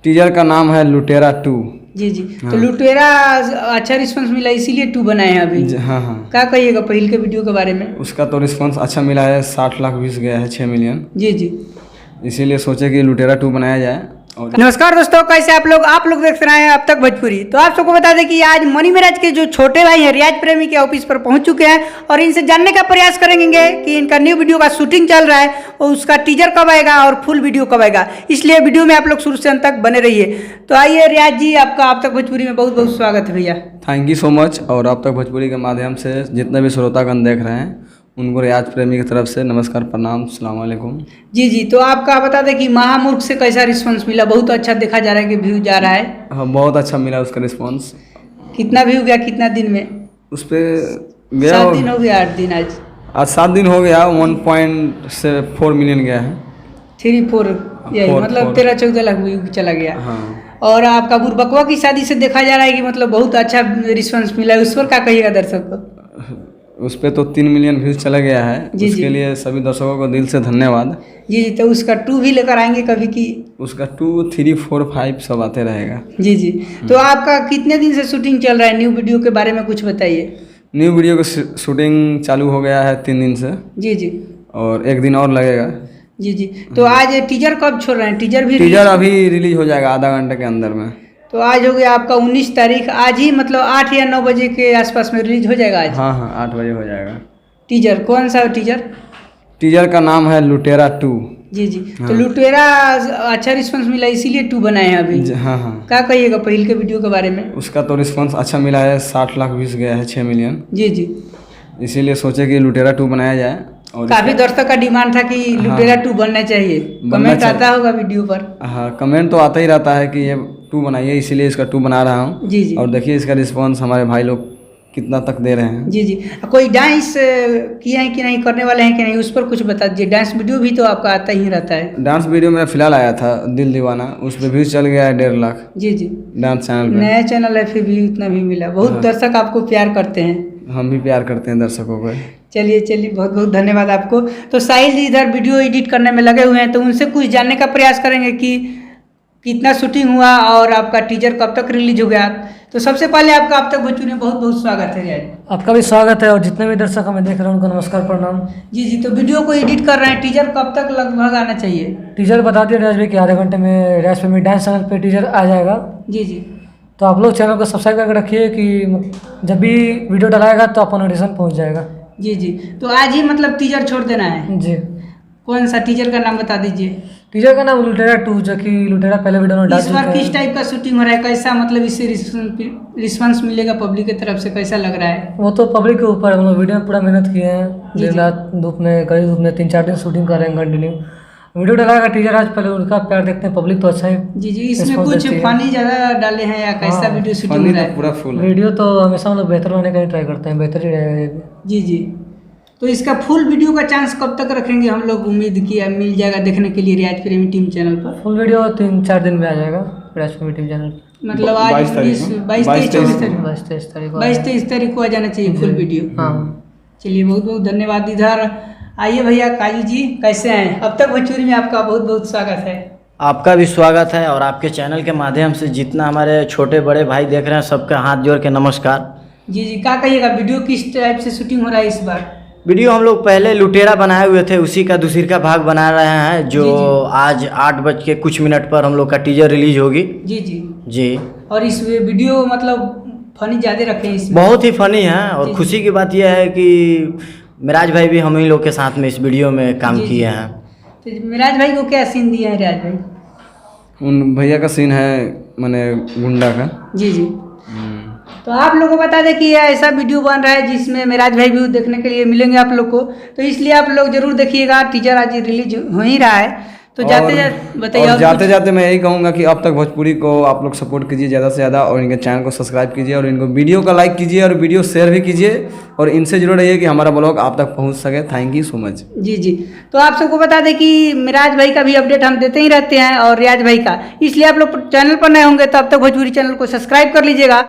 Teaser का नाम है लुटेरा 2। जी जी। हाँ। तो लुटेरा अच्छा रिस्पांस मिला इसीलिए 2 बनाए हैं अभी। हाँ हाँ, क्या कहिएगा पहले के वीडियो के बारे में? उसका तो रिस्पांस अच्छा मिला है, 60 लाख व्यूज गया है, 6 मिलियन। जी जी। इसीलिए सोचे कि लुटेरा 2 बनाया जाए। और नमस्कार दोस्तों, कैसे आप लोग देख रहे हैं अब तक भोजपुरी। तो आप सबको बता दें कि आज मनी महाराज के जो छोटे भाई हैं रियाज प्रेमी के ऑफिस पर पहुंच चुके हैं और इनसे जानने का प्रयास करेंगे कि इनका न्यू वीडियो का शूटिंग चल रहा है और उसका टीजर कब आएगा और फुल वीडियो कब आएगा, इसलिए वीडियो में आप लोग शुरू से अंत तक बने रहिए। तो आइए रियाज जी, आपका अब तक भोजपुरी में बहुत बहुत स्वागत है भैया। Thank you so much. और अब तक भोजपुरी के माध्यम से जितने भी श्रोतागण देख रहे हैं उनको रियाज प्रेमी की तरफ से नमस्कार, प्रणाम, अस्सलाम वालेकुम। जी जी। तो आपका बता दें कि महामूर्ख से कैसा रिस्पॉन्स मिला? बहुत अच्छा देखा जा रहा है कि व्यू जा रहा है। हाँ, बहुत अच्छा मिला उसका रिस्पांस। कितना व्यू गया कितना दिन में? उस पर गया 7 दिन हो गया, 8 दिन आज 7 दिन हो गया, 1.4 मिलियन गया है। 3-4 यही 4 मतलब 13-14 लाख व्यू चला गया। हाँ, और आपका बुरबकवा की शादी से देखा जा रहा है कि मतलब बहुत अच्छा रिस्पांस मिला है, उस पर क्या कहिएगा दर्शक को? उस पर तो 3 मिलियन व्यूज चला गया है। जी, उसके जी। लिए सभी दर्शकों को दिल से धन्यवाद। जी जी। तो उसका 2 भी लेकर आएंगे कभी की? उसका 2, 3, 4, 5 सब आते रहेगा। जी जी। तो आपका कितने दिन से शूटिंग चल रहा है? न्यू वीडियो के बारे में कुछ बताइए। न्यू वीडियो की शूटिंग चालू हो गया है 3 दिन से, जी जी। और 1 दिन और लगेगा। जी जी। तो आज टीजर कब छोड़ रहे हैं? टीजर भी टीजर अभी रिलीज हो जाएगा आधा घंटे के अंदर में। तो आज हो गया आपका 19 तारीख, आज ही मतलब 8 या 9 बजे के आसपास में रिलीज हो जाएगा आज। हाँ हाँ, 8 बजे हो जाएगा। टीजर कौन सा टीजर? टीजर का नाम है लुटेरा 2। जी जी। हाँ। तो लुटेरा अच्छा रिस्पांस मिला इसीलिए 2 बनाए हैं अभी। हाँ हाँ, क्या कहिएगा पहले के वीडियो के बारे में? उसका तो रिस्पांस अच्छा मिला है, 60 लाख व्यूज गया है, 6 मिलियन। जी जी। इसीलिए सोचे कि लुटेरा 2 बनाया जाए। और काफी दर्शक का डिमांड था कि लुटेरा 2 बनना चाहिए, कमेंट चाहिए। आता होगा वीडियो पर। हाँ, कमेंट तो आता ही रहता है कि ये 2 बनाइए, इसीलिए इसका 2 बना रहा हूँ। जी जी। और देखिए इसका रिस्पांस हमारे भाई लोग कितना तक दे रहे हैं। जी जी। कोई डांस किए हैं कि नहीं, करने वाले हैं कि नहीं, उस पर कुछ बता दीजिए। डांस वीडियो भी तो आपका आता ही रहता है। डांस वीडियो मेरा फिलहाल आया था दिल दीवाना, उस पर व्यूज चल गया है 1.5 लाख जी जी। डांस चैनल पे। नया चैनल है फिर भी उतना भी मिला। बहुत दर्शक आपको प्यार करते हैं। हम भी प्यार करते हैं दर्शकों को। चलिए चलिए, बहुत बहुत धन्यवाद आपको। तो साहिल जी इधर वीडियो एडिट करने में लगे हुए हैं, तो उनसे कुछ जानने का प्रयास करेंगे कि कितना शूटिंग हुआ और आपका टीजर कब तक रिलीज हो गया। तो सबसे पहले आपका अब तक भोजपुरी में बहुत बहुत स्वागत है रियाज। आपका भी स्वागत है और जितने भी दर्शक हमें देख रहे हैं उनको नमस्कार, प्रणाम। जी जी। तो वीडियो को एडिट कर रहे हैं, टीजर कब तक लगभग आना चाहिए? टीजर बता दिए रियाज भाई कि आधे घंटे में रियाज प्रेमी डांस चैनल पे टीजर आ जाएगा। जी जी। तो आप लोग चैनल को सब्सक्राइब करके रखिए कि जब भी वीडियो डलाएगा तो आपको नोटिफिकेशन पहुंच जाएगा। जी जी। तो आज ही मतलब टीजर छोड़ देना है? जी। कौन सा टीजर का नाम बता दीजिए। टीजर का नाम लुटेरा 2, जो कि लुटेरा पहले वीडियो में डाल इस बार चुके किस हैं। टाइप का शूटिंग हो रहा है, कैसा मतलब इससे रिस्पांस मिलेगा पब्लिक की तरफ से, कैसा लग रहा है? वो तो पब्लिक के ऊपर है। हम लोग वीडियो में पूरा मेहनत किए हैं, जी, दिन जी। रात धूप में, कड़ी धूप में 3-4 दिन शूटिंग कर रहे हैं कंटिन्यू। वीडियो डलाएगा टीजर आज, पहले उनका प्यार देखते हैं, पब्लिक तो अच्छा ही। जी जी। इसमें response कुछ देती है। फनी ज़्यादा डाले हैं या कैसा हाँ, वीडियो शूटिंग फनी हो रहा तो है? पूरा फुल है। वीडियो तो हमेशा हम लोग बेहतर होने का ही ट्राई करते हैं, बेहतर ही रहेगा ये भी। जी जी। तो इसका फुल वीडियो का चांस कब तक रखेंगे हम लोग? उम्मीद किया मिल जाएगा देखने के लिए रियाज प्रेमी टीम चैनल पर। फुल वीडियो 3-4 दिन में आ जाएगा रियाज प्रेमी टीम चैनल पर। मतलब आज 22 तारीख 22, 23, 24 तारीख 22-23 तारीख को 22-23 तारीख को आ जाना चाहिए फुल वीडियो। हाँ। चलिए बहुत बहुत धन्यवाद। इधर आइए भैया, काजू जी कैसे हैं? अब तक भोजपुरी में आपका बहुत बहुत स्वागत है। आपका भी स्वागत है और आपके चैनल के माध्यम से जितना हमारे छोटे बड़े भाई देख रहे हैं सबका हाथ जोड़ के नमस्कार। जी जी। क्या कहिएगा, वीडियो किस टाइप से शूटिंग हो रहा है इस बार? वीडियो हम लोग पहले लुटेरा बनाए हुए थे, उसी का दूसरी का भाग बना रहे हैं, जो जी, जी। आज 8 बज के कुछ मिनट पर हम लोग का टीजर रिलीज होगी। जी जी। जी। और इस वीडियो मतलब फनी ज़्यादा रखे हैं इसमें? बहुत ही फनी है और जी, जी। खुशी की बात यह है कि मिराज भाई भी हम ही लोग के साथ में इस वीडियो में काम जी, जी। किए हैं। तो मिराज भाई को क्या सीन दिए हैं रियाज भाई? उन भैया का सीन है मैंने गुंडा का। जी जी। तो आप लोगों को बता दें कि ये ऐसा वीडियो बन रहा है जिसमें मिराज भाई भी देखने के लिए मिलेंगे आप लोग को, तो इसलिए आप लोग जरूर देखिएगा। टीजर आज रिलीज हो ही रहा है। तो जाते जाते बताइए। और जाते जाते मैं यही कहूँगा कि अब तक भोजपुरी को आप लोग सपोर्ट कीजिए ज़्यादा से ज़्यादा, और इनके चैनल को सब्सक्राइब कीजिए और इनको वीडियो का लाइक कीजिए और वीडियो शेयर भी कीजिए, और इनसे जुड़े रहिए कि हमारा ब्लॉग आप तक पहुंच सके। Thank you so much. जी जी। तो आप सबको बता दें कि मिराज भाई का भी अपडेट हम देते ही रहते हैं और रियाज भाई का, इसलिए आप लोग चैनल पर नए होंगे तो अब तक भोजपुरी चैनल को सब्सक्राइब कर लीजिएगा।